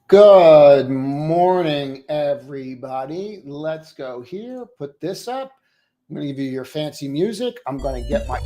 Good morning, everybody. Let's go here. Put this up. I'm going to give you your fancy music. I'm going to get my...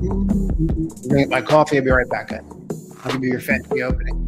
I'm going to get my coffee. I'll be right back. I'll give you your fancy opening.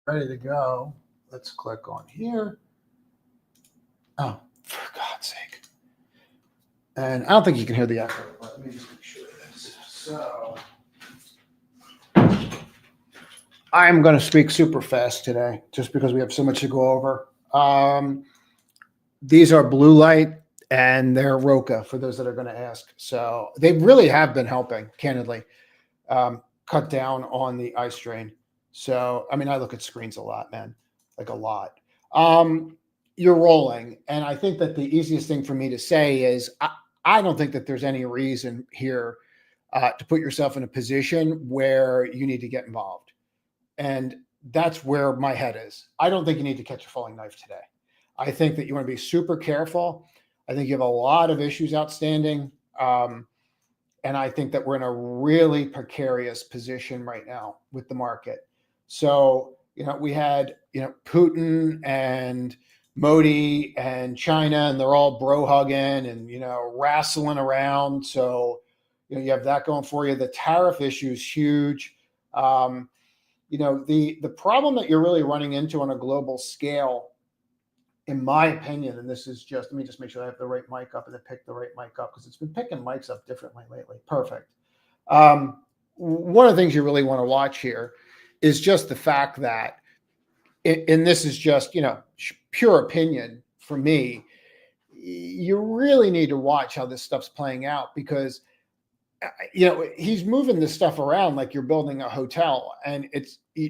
Ready to go. Let's click on here. Oh, for God's sake. And I don't think you can hear the echo, but let me just make sure of this. So I'm going to speak super fast today just because we have so much to go over. These are blue light and they're Roca for those that are going to ask. So they really have been helping, candidly, cut down on the eye strain. So, I mean, I look at screens a lot, man, like a lot. You're rolling. And I think that the easiest thing for me to say is I don't think that there's any reason here to put yourself in a position where you need to get involved. And that's where my head is. I don't think you need to catch a falling knife today. I think that you want to be super careful. I think you have a lot of issues outstanding. And I think that we're in a really precarious position right now with the market. So, we had, Putin and Modi and China, and they're all bro hugging and, wrestling around. So, you have that going for you. The tariff issue is huge. The problem that you're really running into on a global scale, in my opinion, and this is just, let me just make sure I have the right mic up and then pick the right mic up because it's been picking mics up differently lately. Perfect. One of the things you really want to watch here is just the fact that, and this is just, pure opinion for me, you really need to watch how this stuff's playing out because he's moving this stuff around like you're building a hotel, and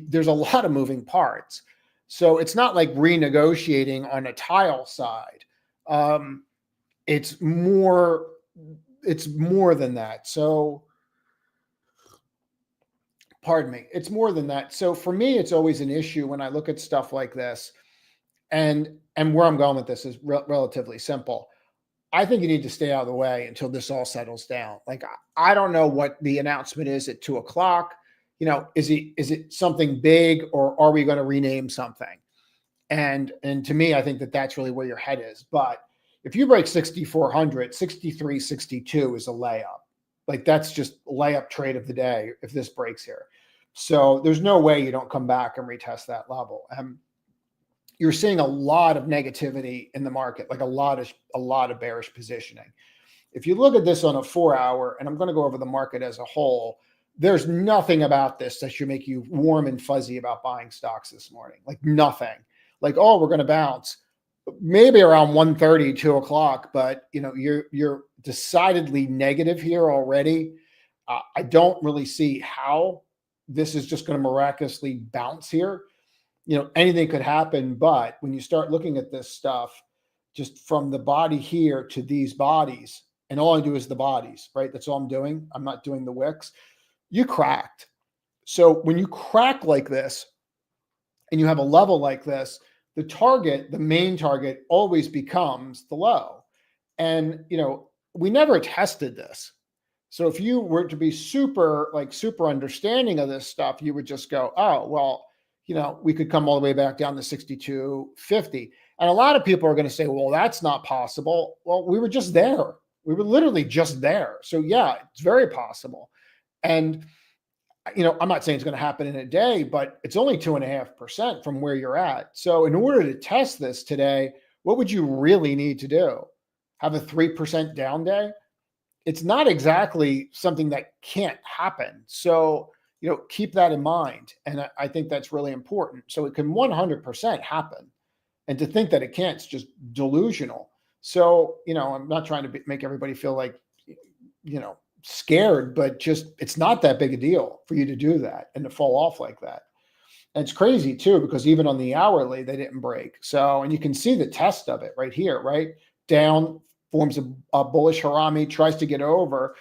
there's a lot of moving parts. So it's not like renegotiating on a tile side. It's more than that. So, pardon me, it's more than that. So for me, it's always an issue when I look at stuff like this, and where I'm going with this is relatively simple. I think you need to stay out of the way until this all settles down. Like, I don't know what the announcement is at 2:00. Is it something big, or are we going to rename something? And to me, I think that that's really where your head is. But if you break 6,400, 63.62 is a layup. Like, that's just layup trade of the day if this breaks here. So there's no way you don't come back and retest that level. You're seeing a lot of negativity in the market, like a lot of bearish positioning. If you look at this on a 4-hour, and I'm going to go over the market as a whole, there's nothing about this that should make you warm and fuzzy about buying stocks this morning. Like, nothing. Like, oh, we're going to bounce maybe around 1:30, 2:00, but you're decidedly negative here already. I don't really see how this is just going to miraculously bounce here. Anything could happen, but when you start looking at this stuff, just from the body here to these bodies, and all I do is the bodies, right? That's all I'm doing. I'm not doing the wicks. You cracked. So when you crack like this and you have a level like this, the main target always becomes the low. And, we never tested this. So if you were to be super understanding of this stuff, you would just go, oh, well, we could come all the way back down to 62.50. And a lot of people are going to say, well, that's not possible. Well, we were just there. We were literally just there. So yeah, it's very possible. And, I'm not saying it's going to happen in a day, but it's only 2.5% from where you're at. So in order to test this today, what would you really need to do? Have a 3% down day? It's not exactly something that can't happen. So, keep that in mind. And I think that's really important. So it can 100% happen. And to think that it can't is just delusional. So, I'm not trying to make everybody feel like, scared, but just, it's not that big a deal for you to do that and to fall off like that. And it's crazy too, because even on the hourly, they didn't break. So, and you can see the test of it right here, right? Down, forms a bullish harami, tries to get over,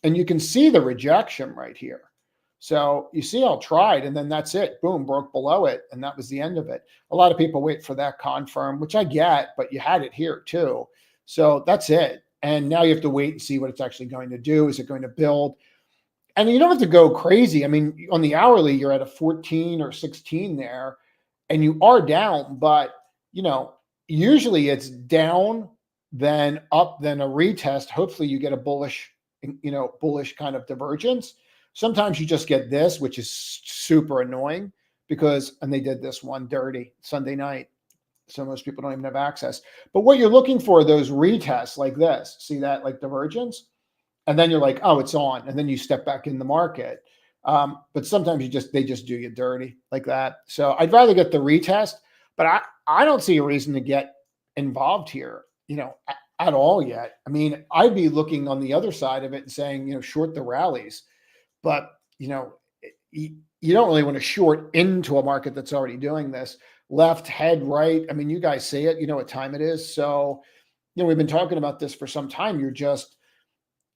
and you can see the rejection right here. So you see how it tried, and then that's it. Boom, broke below it, and that was the end of it. A lot of people wait for that confirm, which I get, but you had it here too. So that's it. And now you have to wait and see what it's actually going to do. Is it going to build? And you don't have to go crazy. I mean, on the hourly, you're at a 14 or 16 there, and you are down, but usually it's down, then up, then a retest. Hopefully you get a bullish kind of divergence. Sometimes you just get this, which is super annoying and they did this one dirty Sunday night. So most people don't even have access. But what you're looking for are those retests like this. See that, like divergence? And then you're like, oh, it's on. And then you step back in the market. But sometimes they just do you dirty like that. So I'd rather get the retest, but I don't see a reason to get involved here, at all yet. I mean, I'd be looking on the other side of it and saying, short the rallies, but you don't really want to short into a market that's already doing this. Left, head, right. I mean, you guys see it, you know what time it is. So, we've been talking about this for some time.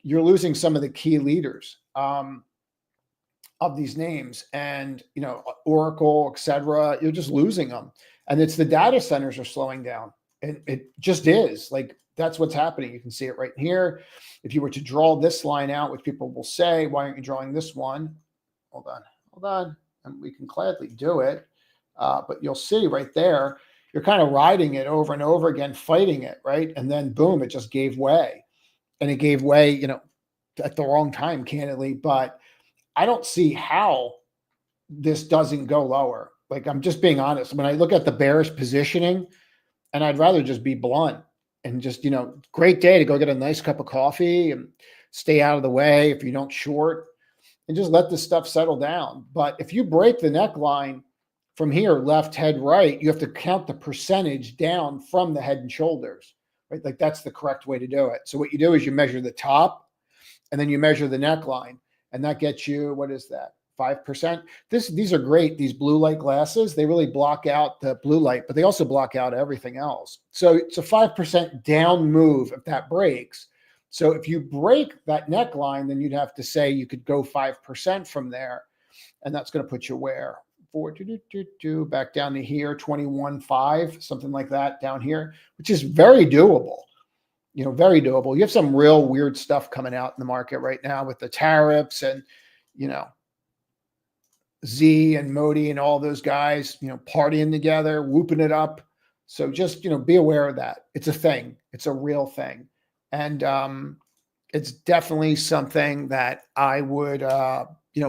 You're losing some of the key leaders of these names, and Oracle, etc. You're just losing them, and it's the data centers are slowing down, and it just is like that's what's happening. You can see it right here. If you were to draw this line out, which people will say, why aren't you drawing this one? Hold on, and we can gladly do it, but you'll see right there. You're kind of riding it over and over again, fighting it, right? And then boom, it just gave way. And it gave way, at the wrong time, candidly. But I don't see how this doesn't go lower. Like, I'm just being honest. When I look at the bearish positioning, and I'd rather just be blunt and just, great day to go get a nice cup of coffee and stay out of the way if you don't short and just let this stuff settle down. But if you break the neckline from here, left, head, right, you have to count the percentage down from the head and shoulders. Right? Like that's the correct way to do it. So what you do is you measure the top and then you measure the neckline, and that gets you, what is that? 5%. These are great. These blue light glasses, they really block out the blue light, but they also block out everything else. So it's a 5% down move if that breaks. So if you break that neckline, then you'd have to say you could go 5% from there, and that's going to put you where? Back down to here, 21.5, something like that down here, which is very doable. Very doable. You have some real weird stuff coming out in the market right now with the tariffs and, Z and Modi and all those guys, partying together, whooping it up. So just, be aware of that. It's a thing. It's a real thing. And it's definitely something that I would,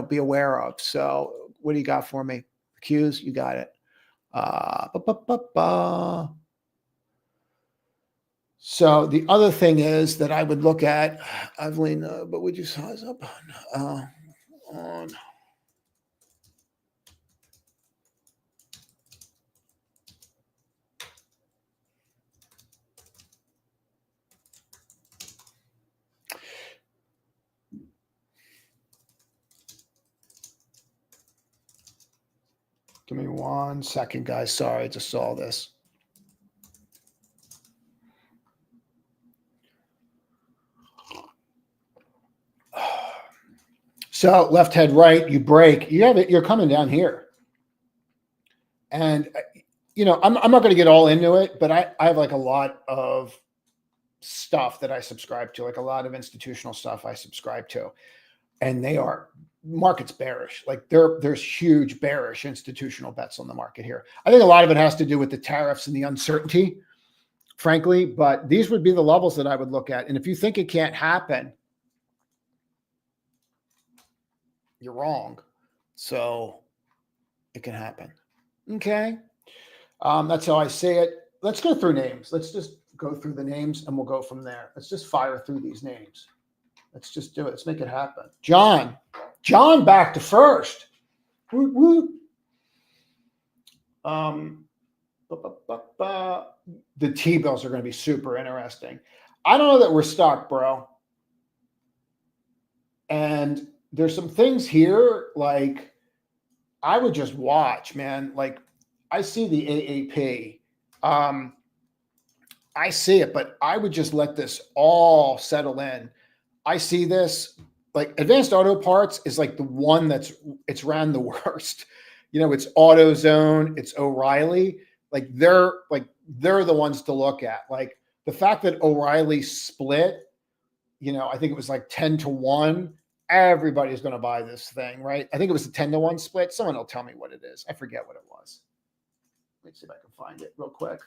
be aware of. So what do you got for me? Q's, you got it. So the other thing is that I would look at, Evelyn, but would you size up on give me 1 second, guys. Sorry, I just saw this. So left head, right, you break. You have it. You're coming down here, and I'm not going to get all into it, but I have like a lot of stuff that I subscribe to, like a lot of institutional stuff I subscribe to, and they are market's bearish. Like there's huge bearish institutional bets on the market here. I think a lot of it has to do with the tariffs and the uncertainty, frankly, but these would be the levels that I would look at. And if you think it can't happen, you're wrong. So it can happen. Okay. That's how I say it. Let's go through names. Let's just go through the names and we'll go from there. Let's just fire through these names. Let's just do it. Let's make it happen. John back to first. Woo, woo. The T-bills are going to be super interesting. I don't know that we're stuck, bro. And there's some things here, like I would just watch, man. Like I see the AAP. I see it, but I would just let this all settle in. I see this, like Advanced Auto Parts is like the one it's ran the worst. It's AutoZone, it's O'Reilly. Like they're the ones to look at. Like the fact that O'Reilly split, I think it was like 10-1. Everybody's going to buy this thing, right? I think it was a 10-1 split. Someone will tell me what it is. I forget what it was. Let me see if I can find it real quick.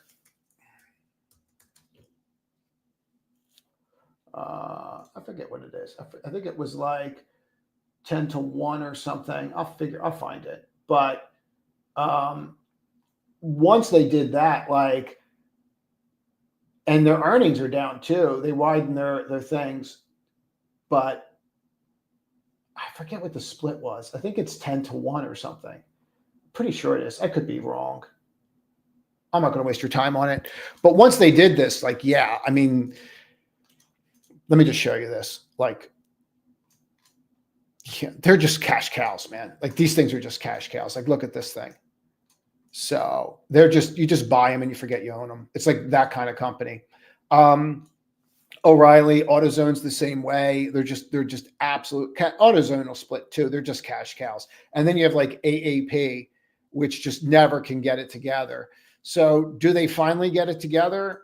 I forget what it is. I think it was like 10-1 or something. I'll find it. But once they did that, like, and their earnings are down too. They widen their things, but I forget what the split was. I think it's 10-1 or something. Pretty sure it is. I could be wrong. I'm not going to waste your time on it. But once they did this, like, yeah, I mean, let me just show you this. Like, yeah, they're just cash cows, man. Like, these things are just cash cows. Like, look at this thing. So they're just, you just buy them and you forget you own them. It's like that kind of company. O'Reilly, AutoZone's the same way. They're just absolute. AutoZone will split too. They're just cash cows. And then you have like AAP, which just never can get it together. So do they finally get it together?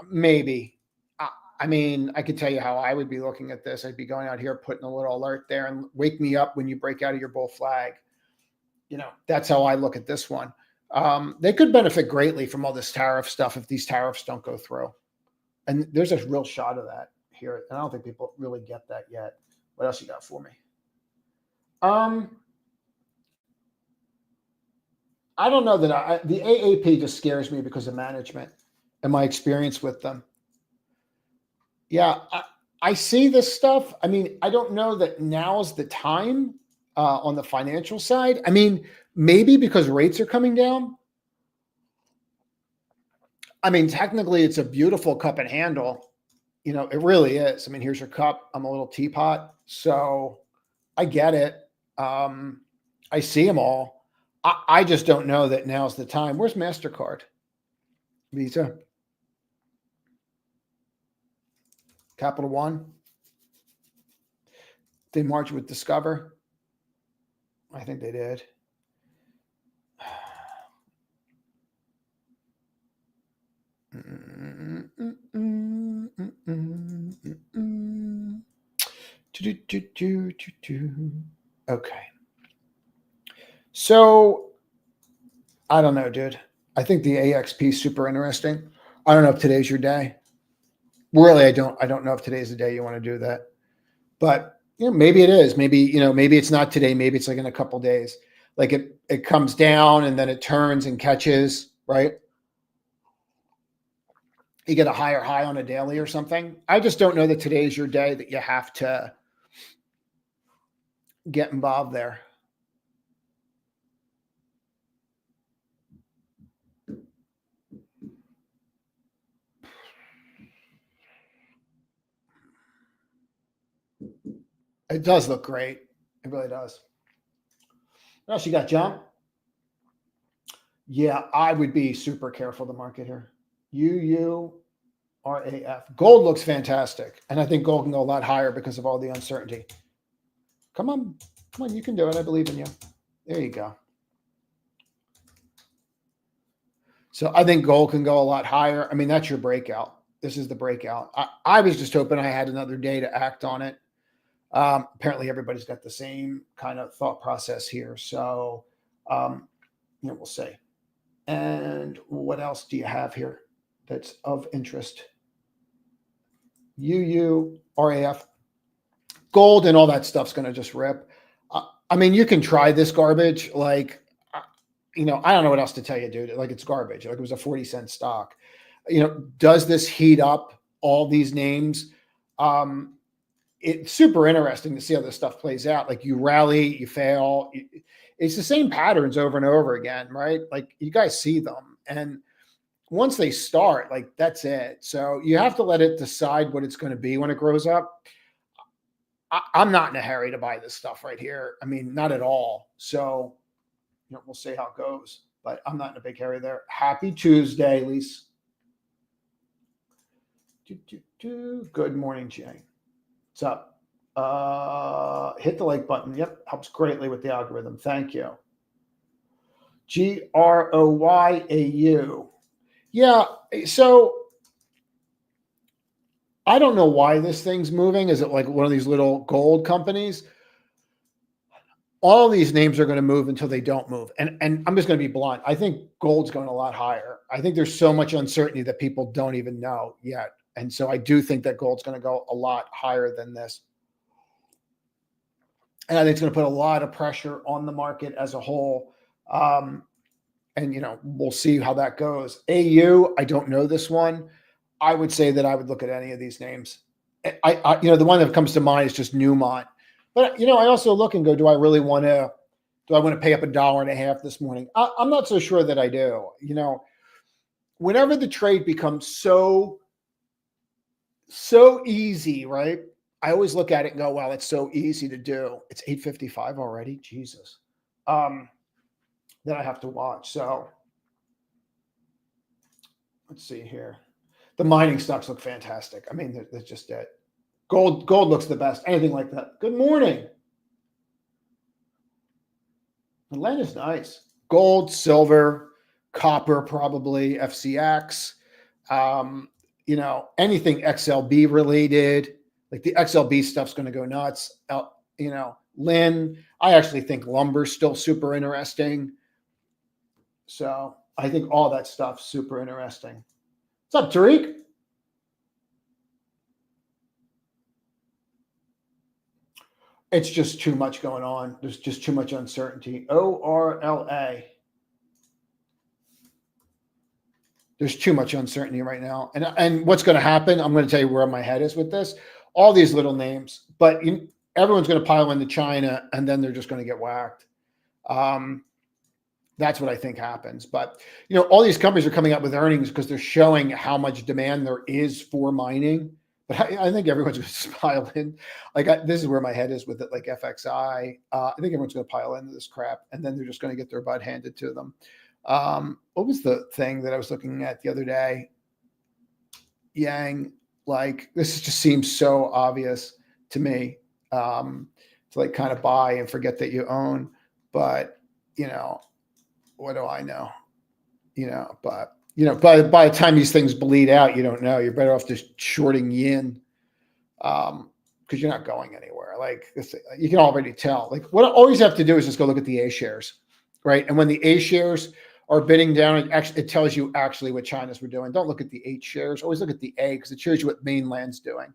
Maybe. I mean, I could tell you how I would be looking at this. I'd be going out here, putting a little alert there and wake me up when you break out of your bull flag. You know, that's how I look at this one. They could benefit greatly from all this tariff stuff if these tariffs don't go through. And there's a real shot of that here. And I don't think people really get that yet. What else you got for me? I don't know that the AAP just scares me because of management and my experience with them. Yeah, I see this stuff. I mean, I don't know that now's the time on the financial side. I mean, maybe because rates are coming down. I mean, technically, it's a beautiful cup and handle. You know, it really is. I mean, here's your cup. I'm a little teapot. So I get it. I see them all. I just don't know that now's the time. Where's MasterCard? Visa? Capital One? They merged with Discover? I think they did. Okay. So I don't know, dude. I think the AXP is super interesting. I don't know if today's your day. Really, I don't know if today's the day you want to do that. But you know, maybe it is. Maybe, you know, maybe it's not today. Maybe it's like in a couple days. Like it comes down and then it turns and catches, right? You get a higher high on a daily or something. I just don't know that today's your day that you have to get involved there. It does look great. It really does. What else you got, John? Yeah, I would be super careful the market here. UURAF. Gold looks fantastic. And I think gold can go a lot higher because of all the uncertainty. Come on. Come on. You can do it. I believe in you. There you go. So I think gold can go a lot higher. I mean, that's your breakout. This is the breakout. I was just hoping I had another day to act on it. Apparently everybody's got the same kind of thought process here. So, you know, we'll see. And what else do you have here that's of interest? UURAF. Gold and all that stuff's going to just rip. I mean, you can try this garbage. Like, you know, I don't know what else to tell you, dude. Like, it's garbage. Like, it was a 40-cent stock. You know, does this heat up all these names? It's super interesting to see how this stuff plays out. Like, you rally, you fail. It's the same patterns over and over again, right? Like, you guys see them. And once they start, like, that's it. So you have to let it decide what it's going to be when it grows up. I'm not in a hurry to buy this stuff right here. I mean, not at all. So, you know, we'll see how it goes. But I'm not in a big hurry there. Happy Tuesday, Lise. Good morning, Jay. What's up? Hit the like button. Yep, helps greatly with the algorithm. Thank you. GROYAU. Yeah, so I don't know why this thing's moving. Is it like one of these little gold companies? All these names are going to move until they don't move. And I'm just going to be blunt. I think gold's going a lot higher. I think there's so much uncertainty that people don't even know yet. And so I do think that gold's going to go a lot higher than this. And I think it's going to put a lot of pressure on the market as a whole. And, we'll see how that goes. AU, I don't know this one. I would say that I would look at any of these names. The one that comes to mind is just Newmont. But, I also look and go, do I want to pay up $1.50 this morning? I'm not so sure that I do. Whenever the trade becomes so easy, right? I always look at it and go, wow, it's so easy to do. It's 8:55 already. Jesus. That I have to watch. So let's see here. The mining stocks look fantastic. I mean, that's just it. Gold looks the best. Anything like that. Good morning. Atlanta's nice. Gold, silver, copper, probably FCX. Anything XLB related, like the XLB stuff's going to go nuts. Lynn. I actually think lumber's still super interesting. So I think all that stuff's super interesting. What's up, Tariq? It's just too much going on. There's just too much uncertainty. ORLA. There's too much uncertainty right now. And what's going to happen, I'm going to tell you where my head is with this. All these little names, but everyone's going to pile into China, and then they're just going to get whacked. That's what I think happens. But, all these companies are coming up with earnings because they're showing how much demand there is for mining. But I think everyone's going to pile in. This is where my head is with it, like FXI. I think everyone's going to pile into this crap, and then they're just going to get their butt handed to them. What was the thing that I was looking at the other day? Yang, this just seems so obvious to me, to kind of buy and forget that you own. But, what do I know? But by the time these things bleed out, you don't know. You're better off just shorting yin, because you're not going anywhere. You can already tell. What I always have to do is just go look at the A shares, right? And when the A shares are bidding down, it tells you actually what China's were doing. Don't look at the H shares. Always look at the A, because it shows you what mainland's doing,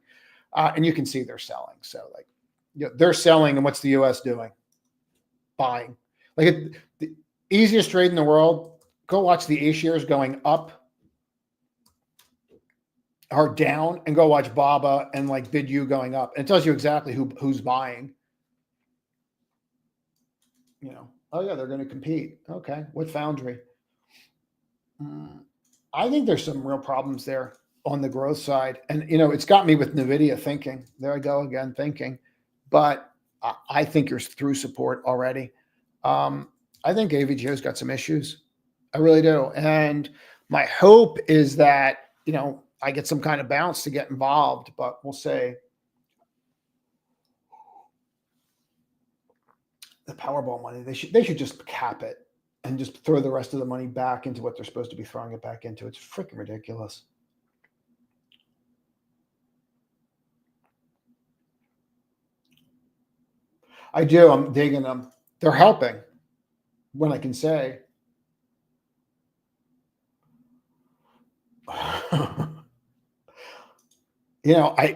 and you can see they're selling. So they're selling, and what's the U.S. doing? Buying. The easiest trade in the world. Go watch the A shares going up or down, and go watch BABA and bid you going up. And it tells you exactly who's buying. Oh yeah, they're going to compete. Okay, what foundry? I think there's some real problems there on the growth side, and it's got me with NVIDIA thinking. There I go again thinking, but I think you're through support already. I think AVGO's got some issues. I really do. And my hope is that, I get some kind of bounce to get involved, but we'll see. The Powerball money, they should just cap it and just throw the rest of the money back into what they're supposed to be throwing it back into. It's freaking ridiculous. I do. I'm digging them. They're helping, when I can say. I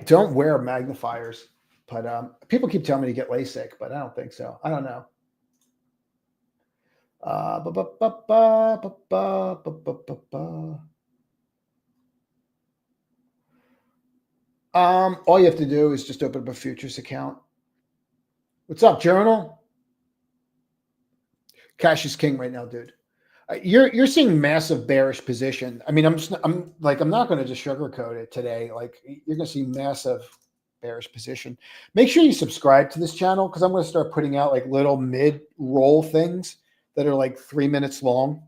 don't wear magnifiers, but people keep telling me to get LASIK, but I don't think so. I don't know. All you have to do is just open up a futures account. What's up, Journal? Cash is king right now, dude. You're seeing massive bearish position. I mean, I'm not going to just sugarcoat it today. You're going to see massive bearish position. Make sure you subscribe to this channel, because I'm going to start putting out little mid-roll things that are 3 minutes long,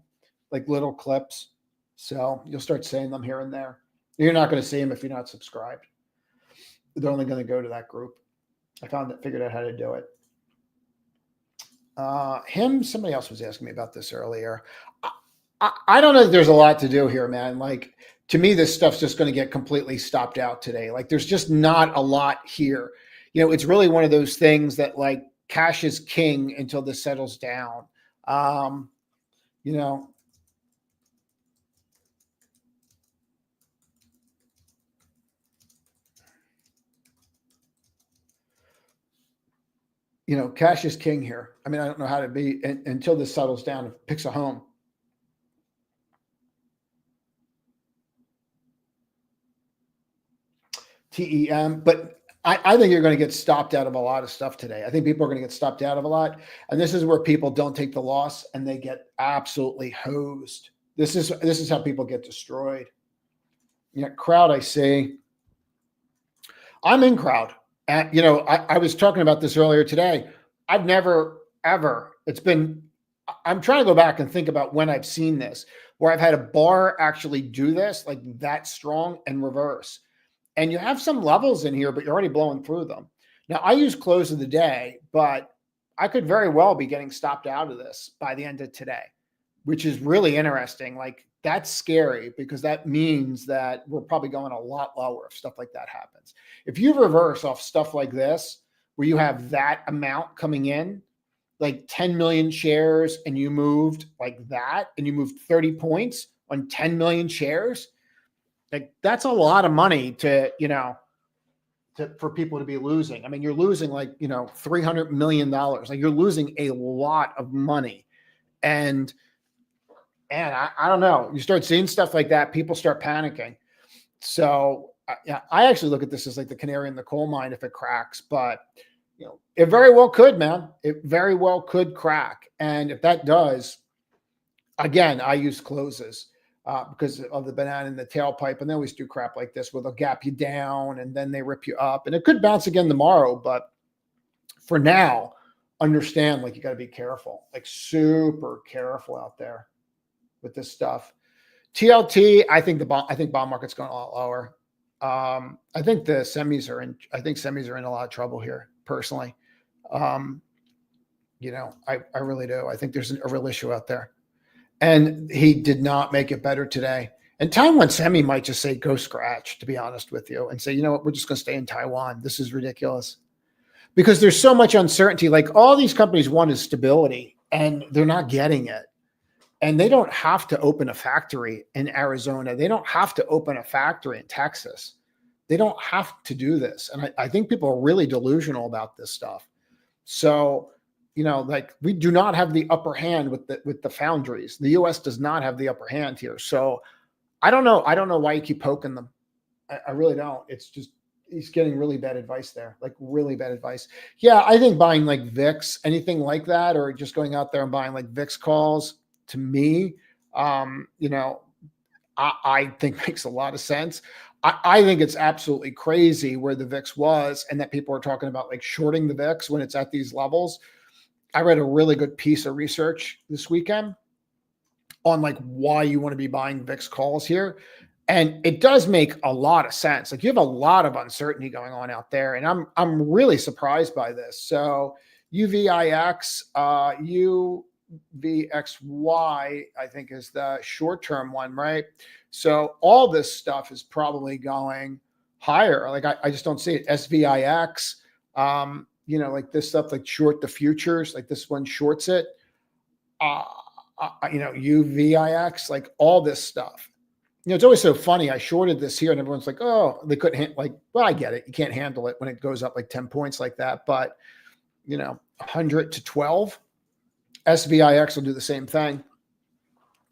little clips. So you'll start seeing them here and there. You're not going to see them if you're not subscribed. They're only going to go to that group. I figured out how to do it. Somebody else was asking me about this earlier. I don't know if there's a lot to do here, man. To me, this stuff's just going to get completely stopped out today. There's just not a lot here. It's really one of those things that cash is king until this settles down. Cash is king here. I mean, I don't know how to be until this settles down and picks a home. TEM, but I think you're going to get stopped out of a lot of stuff today. I think people are going to get stopped out of a lot. And this is where people don't take the loss and they get absolutely hosed. This is how people get destroyed. You know, crowd, I see. I'm in crowd. And, you know, I was talking about this earlier today. I've never, ever, I'm trying to go back and think about when I've seen this, where I've had a bar actually do this, like that strong and reverse. And you have some levels in here, but you're already blowing through them. Now, I use close of the day, but I could very well be getting stopped out of this by the end of today, which is really interesting. Like, that's scary because that means that we're probably going a lot lower if stuff like that happens. If you reverse off stuff like this, where you have that amount coming in, like 10 million shares, and you moved like that, and you moved 30 points on 10 million shares, like that's a lot of money to, you know, for people to be losing. I mean, you're losing like, you know, $300 million. Like, you're losing a lot of money. And I don't know, you start seeing stuff like that, people start panicking. So I actually look at this as like the canary in the coal mine if it cracks, but you know, it very well could, man. It very well could crack. And if that does, again, I use closes because of the banana in the tailpipe. And they always do crap like this where they'll gap you down and then they rip you up. And it could bounce again tomorrow. But for now, understand, like, you got to be careful, like super careful out there with this stuff. TLT, I think bond market's going a lot lower. I think the semis are in. I think semis are in a lot of trouble here, personally. You know, I really do. I think there's a real issue out there, and he did not make it better today. And Taiwan semi might just say go scratch, to be honest with you, and say, you know what, we're just going to stay in Taiwan. This is ridiculous because there's so much uncertainty. Like, all these companies want is stability, and they're not getting it. And they don't have to open a factory in Arizona. They don't have to open a factory in Texas. They don't have to do this. And I think people are really delusional about this stuff. So, you know, like, we do not have the upper hand with the foundries. The US does not have the upper hand here. So I don't know. I don't know why you keep poking them. I really don't. It's just, he's getting really bad advice there, like really bad advice. Yeah, I think buying like VIX, anything like that, or just going out there and buying like VIX calls, to me, you know, I think makes a lot of sense. I think it's absolutely crazy where the VIX was, and that people are talking about like shorting the VIX when it's at these levels. I read a really good piece of research this weekend on like why you want to be buying VIX calls here. And it does make a lot of sense. Like, you have a lot of uncertainty going on out there, and I'm really surprised by this. So UVIX, UVXY, I think, is the short-term one, right? So all this stuff is probably going higher. Like, I just don't see it. SVIX, you know, like this stuff, like short the futures, like this one shorts it. You know, UVIX, like all this stuff. You know, it's always so funny. I shorted this here and everyone's like, oh, they couldn't like, well, I get it. You can't handle it when it goes up like 10 points like that. But, you know, 100 to 12, SVIX will do the same thing.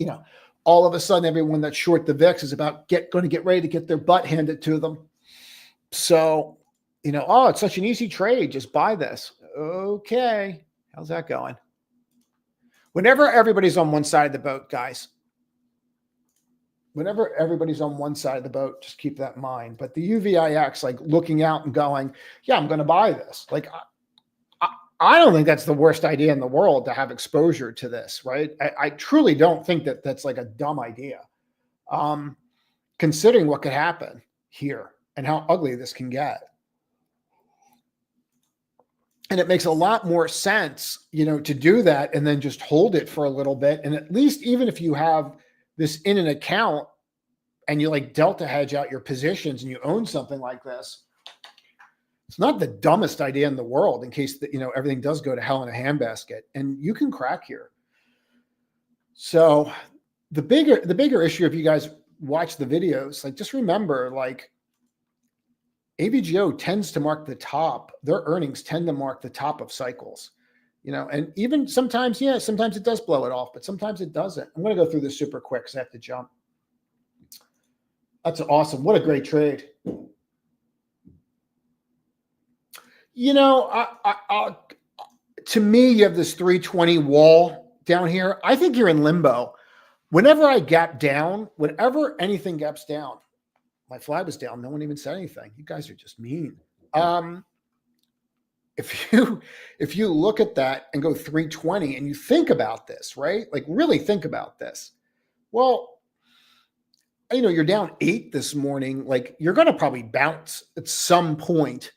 You know, all of a sudden, everyone that's short the VIX is about going to get ready to get their butt handed to them. So, you know, oh, it's such an easy trade. Just buy this. Okay. How's that going? Whenever everybody's on one side of the boat, guys, whenever everybody's on one side of the boat, just keep that in mind. But the UVIX, like looking out and going, yeah, I'm going to buy this. Like, I don't think that's the worst idea in the world to have exposure to this, right? I truly don't think that that's like a dumb idea, considering what could happen here and how ugly this can get. And it makes a lot more sense, you know, to do that and then just hold it for a little bit. And at least, even if you have this in an account and you like delta hedge out your positions and you own something like this, it's not the dumbest idea in the world in case that, you know, everything does go to hell in a handbasket, and you can crack here. So the bigger issue, if you guys watch the videos, like, just remember, like, AVGO tends to mark the top. Their earnings tend to mark the top of cycles, you know, and even sometimes, yeah, sometimes it does blow it off, but sometimes it doesn't. I'm going to go through this super quick because I have to jump. That's awesome. What a great trade. You know, to me, you have this 320 wall down here. I think you're in limbo. Whenever I gap down, whenever anything gaps down, my flag was down. No one even said anything. You guys are just mean. If you look at that and go 320 and you think about this, right? Like really think about this. Well, you're down 8 this morning. Like you're going to probably bounce at some point.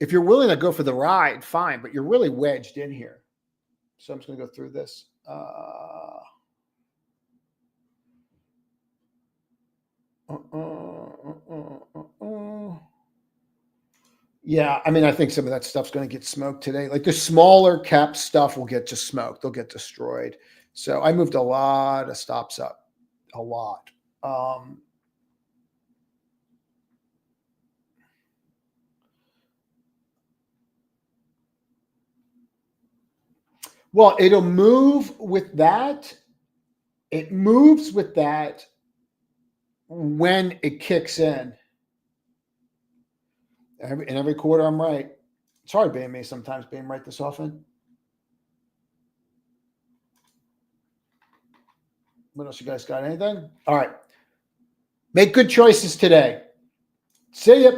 If you're willing to go for the ride, fine, but you're really wedged in here. So I'm just going to go through this. Yeah, I mean, I think some of that stuff's going to get smoked today. Like the smaller cap stuff will get just smoked. They'll get destroyed. So I moved a lot of stops up, a lot. Well, it'll move with that. It moves with that when it kicks in. In every quarter, I'm right. It's hard being me sometimes, being right this often. What else you guys got? Anything? All right. Make good choices today. See ya.